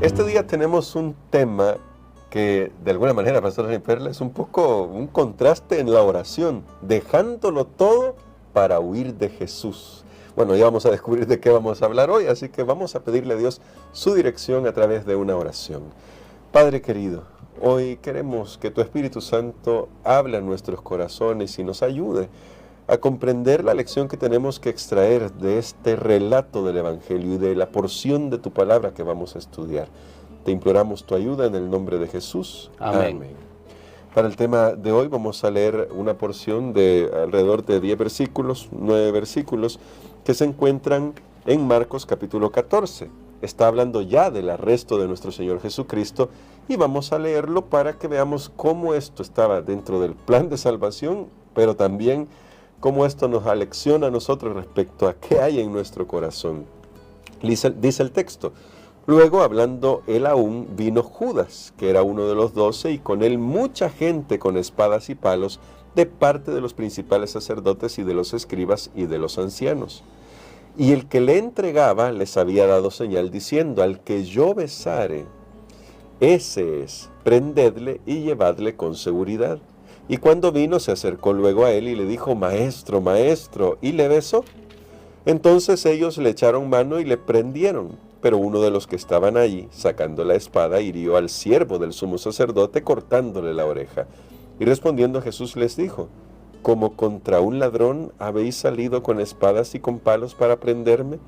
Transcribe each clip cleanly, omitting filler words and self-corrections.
Este día tenemos un tema que de alguna manera, Pastor Dani Perla, es un poco un contraste en la oración, dejándolo todo para huir de Jesús. Bueno, ya vamos a descubrir de qué vamos a hablar hoy, así que vamos a pedirle a Dios su dirección a través de una oración. Padre querido, hoy queremos que tu Espíritu Santo hable a nuestros corazones y nos ayude a comprender la lección que tenemos que extraer de este relato del Evangelio y de la porción de tu palabra que vamos a estudiar. Te imploramos tu ayuda en el nombre de Jesús. Amén. Amén. Para el tema de hoy vamos a leer una porción de alrededor de 10 versículos, 9 versículos, que se encuentran en Marcos capítulo 14. Está hablando ya del arresto de nuestro Señor Jesucristo y vamos a leerlo para que veamos cómo esto estaba dentro del plan de salvación, pero también cómo esto nos alecciona a nosotros respecto a qué hay en nuestro corazón. Dice el texto: luego, hablando él aún, vino Judas, que era uno de los 12, y con él mucha gente con espadas y palos, de parte de los principales sacerdotes y de los escribas y de los ancianos. Y el que le entregaba les había dado señal, diciendo: al que yo besare, ese es, prendedle y llevadle con seguridad. Y cuando vino, se acercó luego a él y le dijo: Maestro, Maestro, y le besó. Entonces ellos le echaron mano y le prendieron. Pero uno de los que estaban allí, sacando la espada, hirió al siervo del sumo sacerdote, cortándole la oreja. Y respondiendo Jesús les dijo: ¿como contra un ladrón habéis salido con espadas y con palos para prenderme?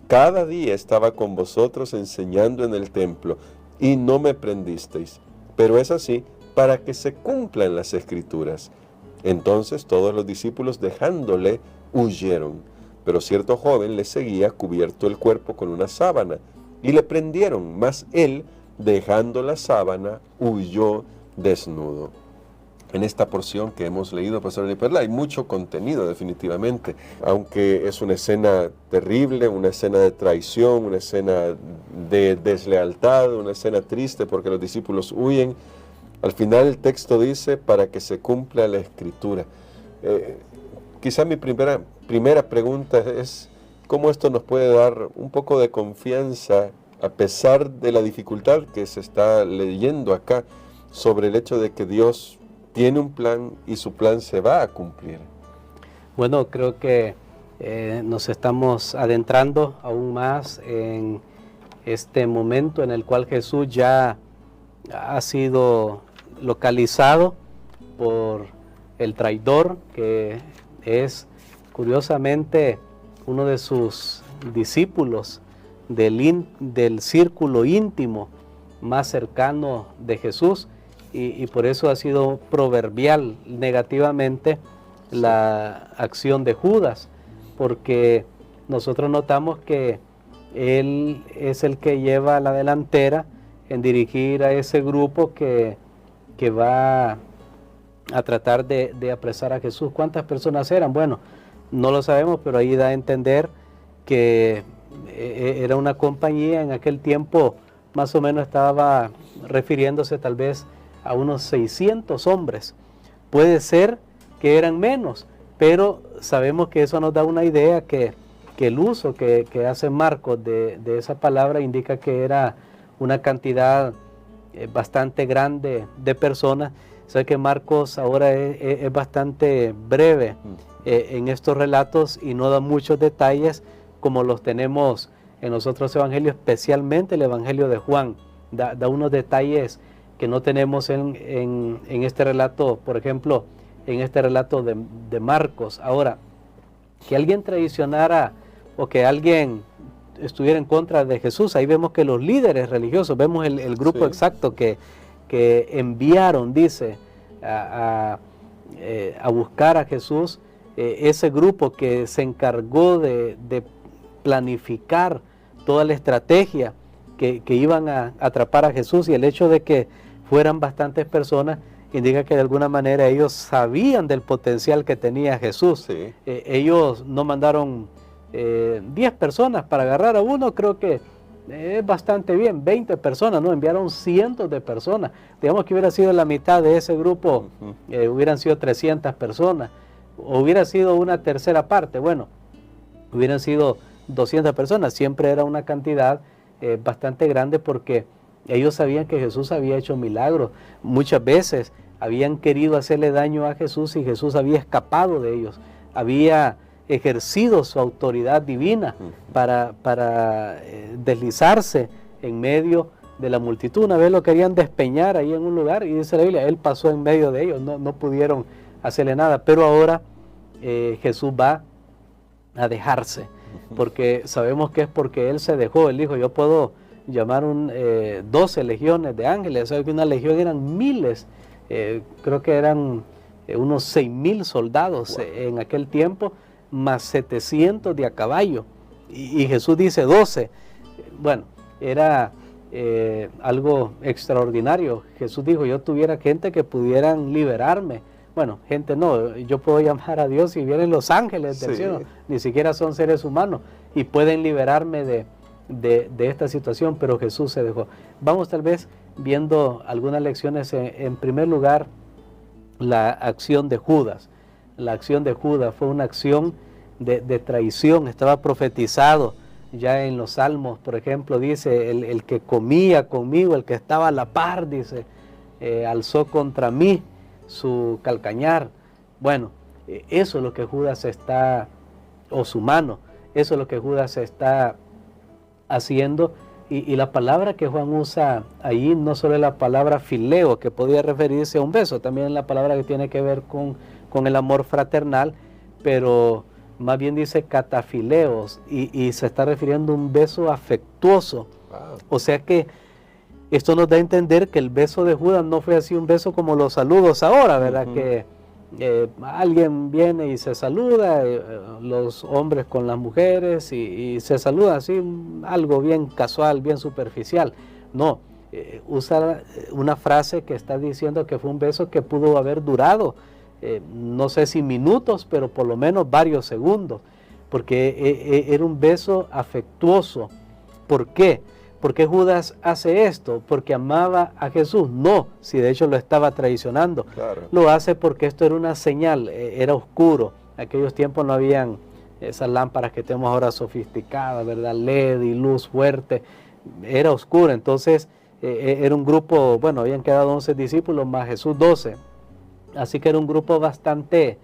Cada día estaba con vosotros enseñando en el templo, y no me prendisteis. Pero es así para que se cumplan las Escrituras. Entonces todos los discípulos, dejándole, huyeron. Pero cierto joven le seguía, cubierto el cuerpo con una sábana, y le prendieron, mas él, dejando la sábana, huyó desnudo. En esta porción que hemos leído, Pastor Dani Perla, hay mucho contenido definitivamente, aunque es una escena terrible, una escena de traición, una escena de deslealtad, una escena triste porque los discípulos huyen. Al final el texto dice: para que se cumpla la Escritura. Quizá mi primera pregunta es: ¿cómo esto nos puede dar un poco de confianza, a pesar de la dificultad que se está leyendo acá, sobre el hecho de que Dios tiene un plan y su plan se va a cumplir? Bueno, creo que nos estamos adentrando aún más en este momento en el cual Jesús ya ha sido localizado por el traidor, que es curiosamente uno de sus discípulos del círculo íntimo más cercano de Jesús, y por eso ha sido proverbial negativamente la acción de Judas, porque nosotros notamos que él es el que lleva la delantera en dirigir a ese grupo que va a tratar de apresar a Jesús. ¿Cuántas personas eran? Bueno, no lo sabemos, pero ahí da a entender que era una compañía. En aquel tiempo más o menos estaba refiriéndose tal vez a unos 600 hombres. Puede ser que eran menos, pero sabemos que eso nos da una idea que el uso que hace Marcos de esa palabra indica que era una cantidad bastante grande de personas. Sé que Marcos ahora es bastante breve en estos relatos y no da muchos detalles como los tenemos en los otros evangelios, especialmente el evangelio de Juan. Da unos detalles que no tenemos en este relato, por ejemplo, en este relato de Marcos. Ahora, que alguien traicionara o que alguien estuviera en contra de Jesús, ahí vemos que los líderes religiosos, vemos el grupo exacto que enviaron, dice, a buscar a Jesús, ese grupo que se encargó de planificar toda la estrategia que iban a atrapar a Jesús, y el hecho de que fueran bastantes personas indica que de alguna manera ellos sabían del potencial que tenía Jesús. Sí. Ellos no mandaron 10 personas para agarrar a uno, creo que es bastante bien, 20 personas, no, enviaron cientos de personas. Digamos que hubiera sido la mitad de ese grupo, hubieran sido 300 personas, o hubiera sido una tercera parte, bueno, hubieran sido 200 personas, siempre era una cantidad bastante grande, porque Ellos sabían que Jesús había hecho milagros. Muchas veces habían querido hacerle daño a Jesús y Jesús había escapado de ellos. Había ejercido su autoridad divina para deslizarse en medio de la multitud. Una vez lo querían despeñar ahí en un lugar y dice la Biblia, Él pasó en medio de ellos, no pudieron hacerle nada. Pero ahora Jesús va a dejarse, porque sabemos que es porque Él se dejó. Él dijo, yo puedo llamar 12 legiones de ángeles. ¿Sabe que una legión eran miles? Creo que eran unos 6,000 soldados en aquel tiempo, más 700 de a caballo. Y Jesús dice 12. Bueno, era algo extraordinario. Jesús dijo, yo tuviera gente que pudieran liberarme. Bueno, gente no, yo puedo llamar a Dios y vienen los ángeles del cielo, ni siquiera son seres humanos y pueden liberarme de esta situación, pero Jesús se dejó. Vamos tal vez viendo algunas lecciones. En primer lugar, la acción de Judas. La acción de Judas fue una acción de traición. Estaba profetizado ya en los Salmos, por ejemplo, dice, el que comía conmigo, el que estaba a la par, dice, alzó contra mí su calcañar. Bueno, eso es lo que Judas está, o su mano, eso es lo que Judas está haciendo. Y la palabra que Juan usa ahí no solo es la palabra fileo, que podía referirse a un beso, también es la palabra que tiene que ver con el amor fraternal, pero más bien dice catafileos, y se está refiriendo a un beso afectuoso. Wow. O sea que esto nos da a entender que el beso de Judas no fue así un beso como los saludos ahora, ¿verdad? Que alguien viene y se saluda, los hombres con las mujeres, y se saluda así, algo bien casual, bien superficial. No, usa una frase que está diciendo que fue un beso que pudo haber durado, no sé si minutos, pero por lo menos varios segundos, porque era un beso afectuoso. ¿Por qué? ¿Por qué Judas hace esto? ¿Porque amaba a Jesús? No, si de hecho lo estaba traicionando. Claro. Lo hace porque esto era una señal, era oscuro. En aquellos tiempos no habían esas lámparas que tenemos ahora sofisticadas, ¿verdad? LED y luz fuerte. Era oscuro, entonces era un grupo, bueno, habían quedado 11 discípulos más Jesús 12. Así que era un grupo bastante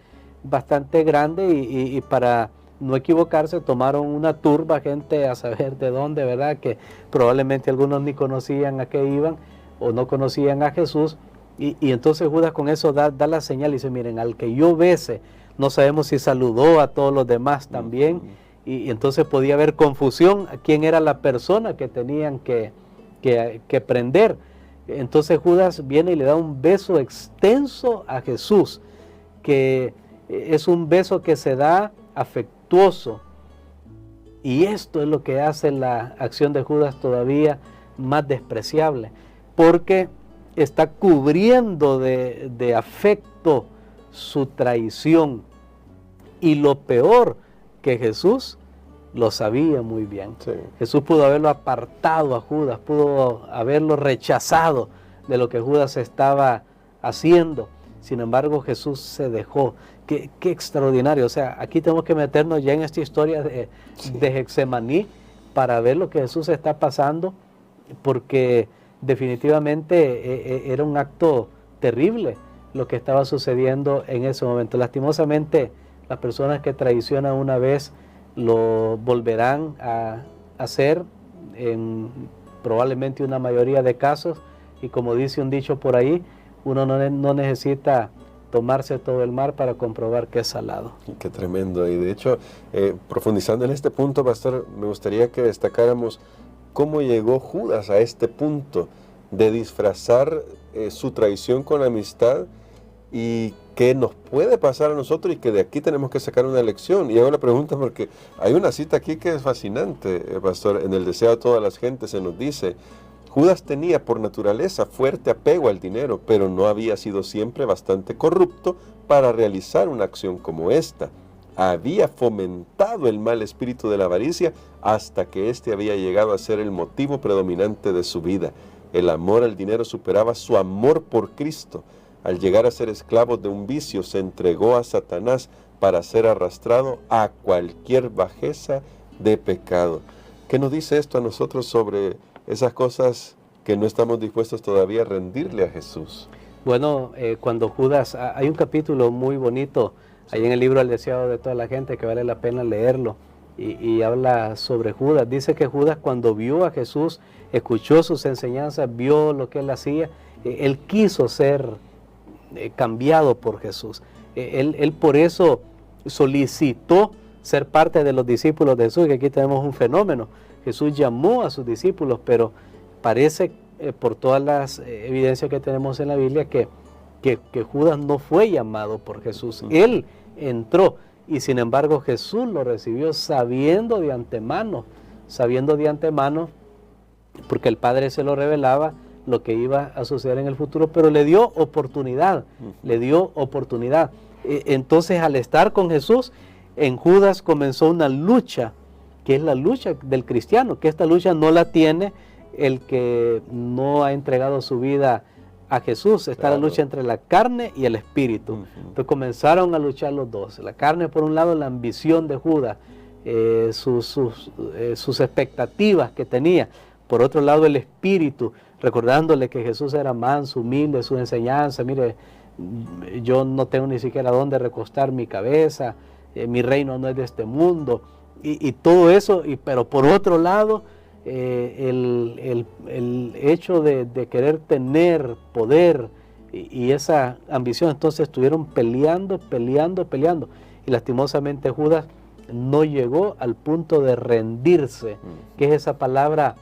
grande y para no equivocarse, tomaron una turba, gente a saber de dónde, ¿verdad? Que probablemente algunos ni conocían a qué iban o no conocían a Jesús. Y entonces Judas con eso da la señal y dice, miren, al que yo bese, no sabemos si saludó a todos los demás también. Y entonces podía haber confusión a quién era la persona que tenían que prender. Entonces Judas viene y le da un beso extenso a Jesús, que es un beso que se da afectuoso, y esto es lo que hace la acción de Judas todavía más despreciable, porque está cubriendo de afecto su traición, y lo peor, que Jesús lo sabía muy bien. Sí. Jesús pudo haberlo apartado a Judas, pudo haberlo rechazado de lo que Judas estaba haciendo. Sin embargo, Jesús se dejó. Qué extraordinario. O sea, aquí tenemos que meternos ya en esta historia de Getsemaní para ver lo que Jesús está pasando, porque definitivamente era un acto terrible lo que estaba sucediendo en ese momento. Lastimosamente, las personas que traicionan una vez lo volverán a hacer en probablemente una mayoría de casos, y como dice un dicho por ahí, uno no necesita tomarse todo el mar para comprobar que es salado. Qué tremendo. Y de hecho, profundizando en este punto, pastor, me gustaría que destacáramos cómo llegó Judas a este punto de disfrazar su traición con amistad, y qué nos puede pasar a nosotros, y que de aquí tenemos que sacar una lección. Y hago la pregunta porque hay una cita aquí que es fascinante, pastor. En el deseo de todas las gentes se nos dice: Judas tenía por naturaleza fuerte apego al dinero, pero no había sido siempre bastante corrupto para realizar una acción como esta. Había fomentado el mal espíritu de la avaricia hasta que éste había llegado a ser el motivo predominante de su vida. El amor al dinero superaba su amor por Cristo. Al llegar a ser esclavo de un vicio, se entregó a Satanás para ser arrastrado a cualquier bajeza de pecado. ¿Qué nos dice esto a nosotros sobre esas cosas que no estamos dispuestos todavía a rendirle a Jesús. Bueno, cuando Judas, hay un capítulo muy bonito ahí en el libro El deseado de toda la gente que vale la pena leerlo, y habla sobre Judas. Dice que Judas, cuando vio a Jesús, escuchó sus enseñanzas, vio lo que él hacía, él quiso ser cambiado por Jesús. Él por eso solicitó ser parte de los discípulos de Jesús, que aquí tenemos un fenómeno. Jesús llamó a sus discípulos, pero parece, por todas las evidencias que tenemos en la Biblia, que Judas no fue llamado por Jesús. Él entró, y sin embargo Jesús lo recibió sabiendo de antemano, porque el Padre se lo revelaba lo que iba a suceder en el futuro, pero le dio oportunidad, Entonces, al estar con Jesús, en Judas comenzó una lucha, que es la lucha del cristiano, que esta lucha no la tiene el que no ha entregado su vida a Jesús. Está la lucha entre la carne y el espíritu. Entonces comenzaron a luchar los dos. La carne, por un lado, la ambición de Judas, sus expectativas que tenía. Por otro lado, el espíritu, recordándole que Jesús era manso, humilde, su enseñanza. Mire, yo no tengo ni siquiera dónde recostar mi cabeza, mi reino no es de este mundo, y todo eso. Pero por otro lado, el hecho de querer tener poder y esa ambición. Entonces estuvieron peleando, y lastimosamente Judas no llegó al punto de rendirse, que es esa palabra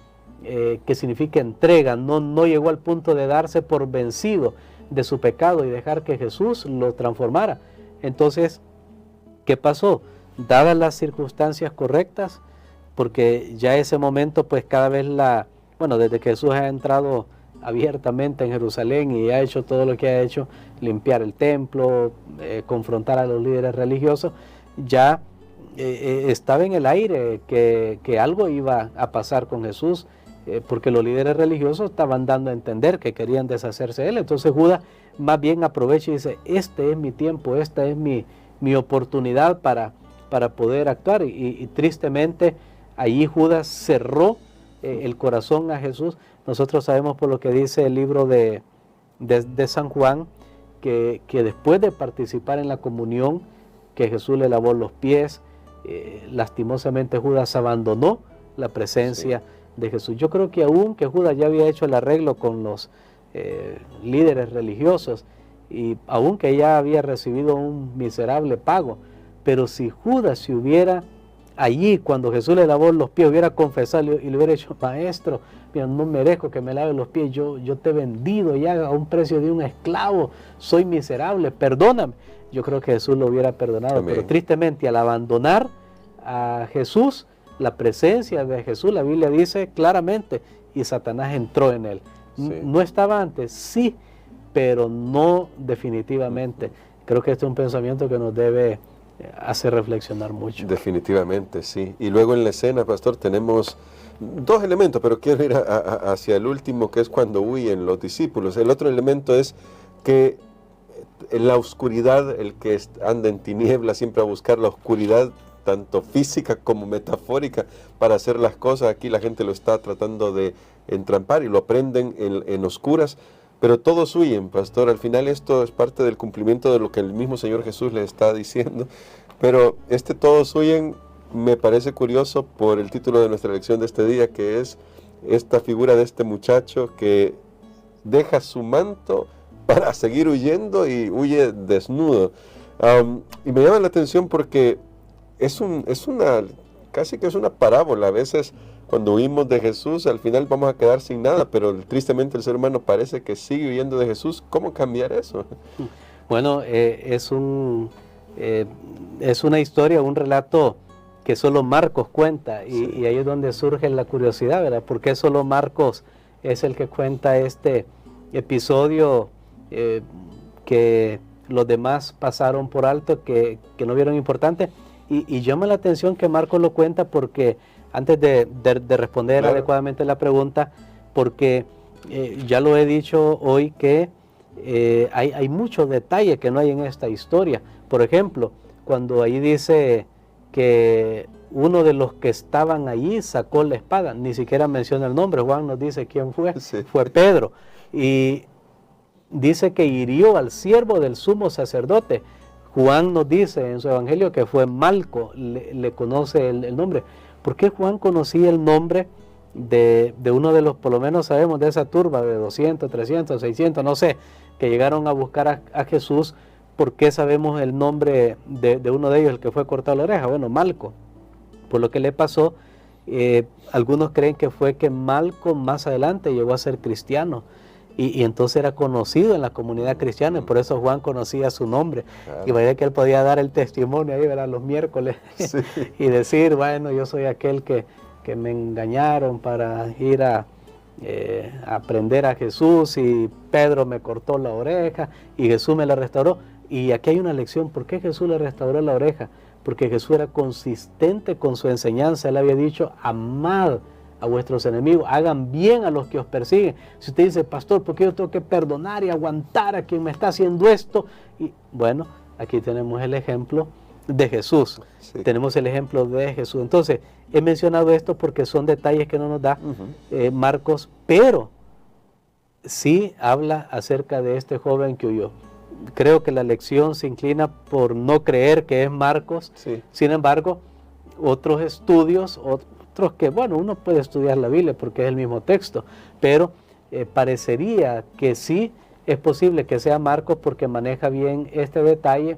que significa entrega. No llegó al punto de darse por vencido de su pecado y dejar que Jesús lo transformara. Entonces, ¿qué pasó? Dadas las circunstancias correctas, porque ya ese momento, pues cada vez desde que Jesús ha entrado abiertamente en Jerusalén y ha hecho todo lo que ha hecho, limpiar el templo, confrontar a los líderes religiosos, ya estaba en el aire que algo iba a pasar con Jesús, porque los líderes religiosos estaban dando a entender que querían deshacerse de él. Entonces Judas más bien aprovecha y dice: este es mi tiempo, esta es mi oportunidad para poder actuar, y tristemente allí Judas cerró el corazón a Jesús. Nosotros sabemos, por lo que dice el libro de San Juan, que después de participar en la comunión, que Jesús le lavó los pies, lastimosamente Judas abandonó la presencia de Jesús. Yo creo que aún que Judas ya había hecho el arreglo con los líderes religiosos, y aún que ya había recibido un miserable pago, pero si Judas se hubiera allí, cuando Jesús le lavó los pies, hubiera confesado y le hubiera dicho: maestro, mira, no merezco que me lave los pies, yo te he vendido ya a un precio de un esclavo, soy miserable, perdóname. Yo creo que Jesús lo hubiera perdonado. Amén. Pero tristemente, al abandonar a Jesús, la presencia de Jesús, la Biblia dice claramente, y Satanás entró en él. Sí. No estaba antes, sí, pero no definitivamente. Creo que este es un pensamiento que nos debe hacer reflexionar mucho. Definitivamente, sí. Y luego en la escena, pastor, tenemos dos elementos, pero quiero ir hacia el último, que es cuando huyen los discípulos. El otro elemento es que en la oscuridad, el que anda en tinieblas siempre a buscar la oscuridad, tanto física como metafórica, para hacer las cosas. Aquí la gente lo está tratando de entrampar y lo aprenden en oscuras, pero todos huyen, pastor. Al final esto es parte del cumplimiento de lo que el mismo Señor Jesús le está diciendo, pero todos huyen me parece curioso por el título de nuestra lección de este día, que es esta figura de este muchacho que deja su manto para seguir huyendo y huye desnudo. Y me llama la atención porque casi que es una parábola. A veces cuando huimos de Jesús, al final vamos a quedar sin nada, pero tristemente el ser humano parece que sigue huyendo de Jesús. ¿Cómo cambiar eso? Bueno, es una historia, un relato que solo Marcos cuenta, y ahí es donde surge la curiosidad, ¿verdad? ¿Por qué solo Marcos es el que cuenta este episodio que los demás pasaron por alto, que no vieron importante? Y llama la atención que Marcos lo cuenta porque, antes de responder adecuadamente la pregunta, porque ya lo he dicho hoy que hay muchos detalles que no hay en esta historia. Por ejemplo, cuando ahí dice que uno de los que estaban allí sacó la espada, ni siquiera menciona el nombre, Juan nos dice quién fue, Sí. fue Pedro, y dice que hirió al siervo del sumo sacerdote. Juan nos dice en su evangelio que fue Malco, le conoce el nombre. ¿Por qué Juan conocía el nombre de uno de los, por lo menos sabemos, de esa turba de 200, 300, 600, no sé, que llegaron a buscar a Jesús? ¿Por qué sabemos el nombre de uno de ellos, el que fue cortado la oreja? Bueno, Malco. Por lo que le pasó, algunos creen que fue que Malco más adelante llegó a ser cristiano. Y entonces era conocido en la comunidad cristiana, y por eso Juan conocía su nombre. Claro. Y vaya que él podía dar el testimonio ahí, ¿verdad?, los miércoles, sí. Y decir, bueno, yo soy aquel que me engañaron para ir a aprender a Jesús, y Pedro me cortó la oreja, y Jesús me la restauró. Y aquí hay una lección. ¿Por qué Jesús le restauró la oreja? Porque Jesús era consistente con su enseñanza. Él había dicho, amad a vuestros enemigos, hagan bien a los que os persiguen. Si usted dice, pastor, ¿por qué yo tengo que perdonar y aguantar a quien me está haciendo esto? Y bueno, aquí tenemos el ejemplo de Jesús. Sí. Tenemos el ejemplo de Jesús. Entonces, he mencionado esto porque son detalles que no nos da Marcos, pero sí habla acerca de este joven que huyó. Creo que la lección se inclina por no creer que es Marcos. Sí. Sin embargo, otros estudios, otros que, bueno, uno puede estudiar la Biblia porque es el mismo texto, pero parecería que sí es posible que sea Marcos porque maneja bien este detalle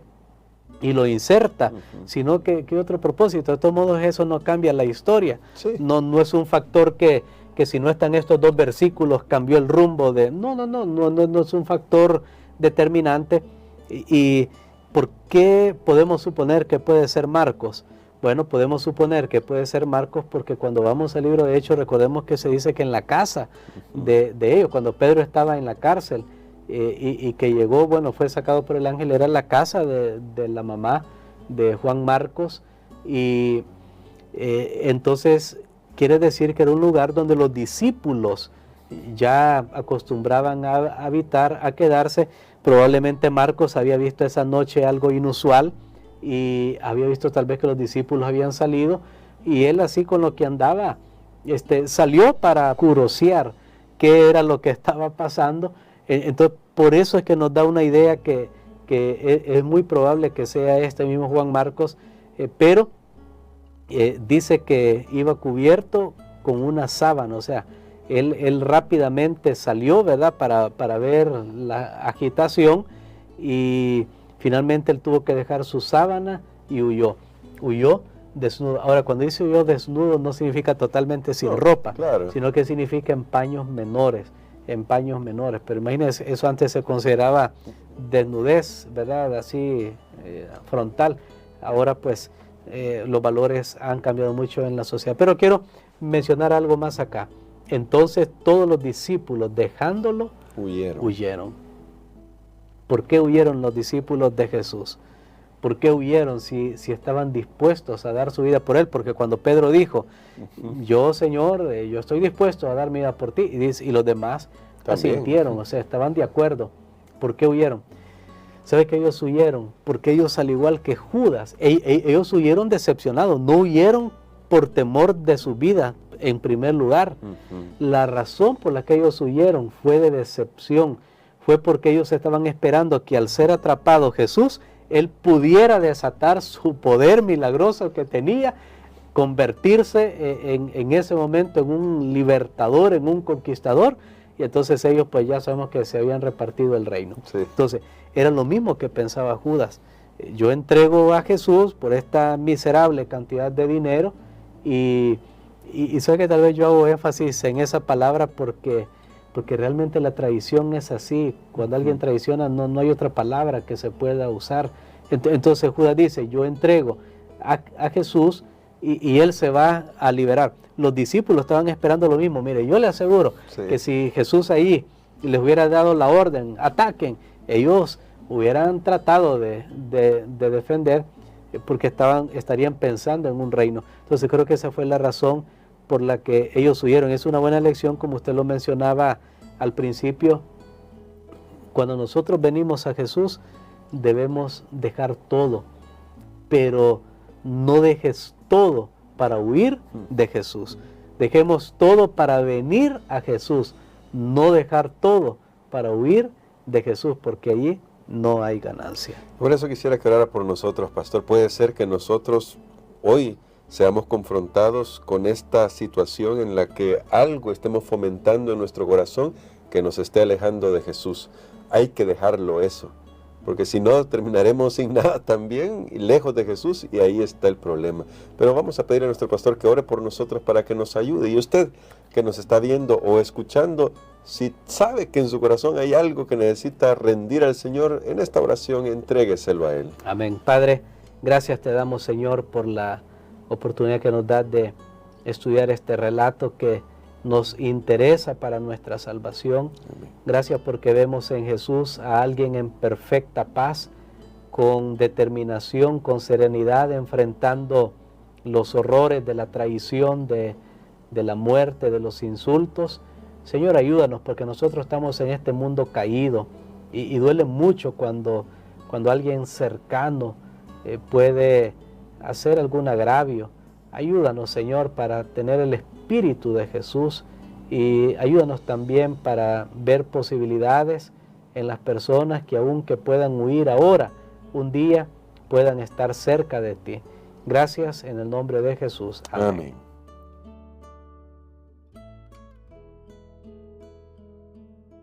y lo inserta, sino que otro propósito. De todos modos, eso no cambia la historia. Sí. No es un factor que si no están estos dos versículos cambió el rumbo de... No es un factor determinante. ¿Y por qué podemos suponer que puede ser Marcos? Bueno, podemos suponer que puede ser Marcos porque cuando vamos al libro de Hechos, recordemos que se dice que en la casa de ellos, cuando Pedro estaba en la cárcel y que llegó, bueno, fue sacado por el ángel, era la casa de la mamá de Juan Marcos, y entonces quiere decir que era un lugar donde los discípulos ya acostumbraban a habitar, a quedarse. Probablemente Marcos había visto esa noche algo inusual, y había visto tal vez que los discípulos habían salido, y él así con lo que andaba, salió para curiosear qué era lo que estaba pasando. Entonces por eso es que nos da una idea que es muy probable que sea este mismo Juan Marcos, pero dice que iba cubierto con una sábana, o sea, él rápidamente salió, ¿verdad?, para ver la agitación, y finalmente él tuvo que dejar su sábana y huyó desnudo. Ahora, cuando dice huyó desnudo, no significa totalmente sin ropa, claro, sino que significa en paños menores. Pero imagínense, eso antes se consideraba desnudez, ¿verdad?, así frontal. Ahora pues los valores han cambiado mucho en la sociedad. Pero quiero mencionar algo más acá. Entonces todos los discípulos, dejándolo, huyeron. ¿Por qué huyeron los discípulos de Jesús? ¿Por qué huyeron si estaban dispuestos a dar su vida por él? Porque cuando Pedro dijo, yo, Señor, yo estoy dispuesto a dar mi vida por ti, y los demás asintieron, o sea, estaban de acuerdo. ¿Por qué huyeron? ¿Sabe que ellos huyeron? Porque ellos, al igual que Judas, ellos huyeron decepcionados, no huyeron por temor de su vida en primer lugar. La razón por la que ellos huyeron fue de decepción, fue porque ellos estaban esperando que al ser atrapado Jesús, él pudiera desatar su poder milagroso que tenía, convertirse en ese momento en un libertador, en un conquistador, y entonces ellos pues ya sabemos que se habían repartido el reino. Sí. Entonces era lo mismo que pensaba Judas. Yo entrego a Jesús por esta miserable cantidad de dinero, y sé que tal vez yo hago énfasis en esa palabra porque realmente la traición es así. Cuando alguien traiciona no hay otra palabra que se pueda usar. Entonces Judas dice, yo entrego a Jesús y él se va a liberar. Los discípulos estaban esperando lo mismo. Mire, yo le aseguro que si Jesús ahí les hubiera dado la orden, ataquen, ellos hubieran tratado de defender, porque estarían pensando en un reino. Entonces creo que esa fue la razón por la que ellos huyeron. Es una buena lección, como usted lo mencionaba al principio. Cuando nosotros venimos a Jesús, debemos dejar todo, pero no dejes todo para huir de Jesús. Dejemos todo para venir a Jesús, no dejar todo para huir de Jesús, porque allí no hay ganancia. Por eso quisiera que orara por nosotros, pastor. Puede ser que nosotros hoy seamos confrontados con esta situación en la que algo estemos fomentando en nuestro corazón que nos esté alejando de Jesús. Hay que dejarlo eso, porque si no terminaremos sin nada también, lejos de Jesús, y ahí está el problema. Pero vamos a pedir a nuestro pastor que ore por nosotros para que nos ayude. Y usted que nos está viendo o escuchando, si sabe que en su corazón hay algo que necesita rendir al Señor, en esta oración entrégueselo a Él. Amén. Padre, gracias te damos, Señor, por la oportunidad que nos das de estudiar este relato que nos interesa para nuestra salvación. Amén. Gracias porque vemos en Jesús a alguien en perfecta paz, con determinación, con serenidad, enfrentando los horrores de la traición, de la muerte, de los insultos. Señor, ayúdanos, porque nosotros estamos en este mundo caído y duele mucho cuando alguien cercano puede hacer algún agravio. Ayúdanos, Señor, para tener el espíritu de Jesús, y ayúdanos también para ver posibilidades en las personas que aunque puedan huir ahora, un día puedan estar cerca de ti. Gracias en el nombre de Jesús. Amén. Amén.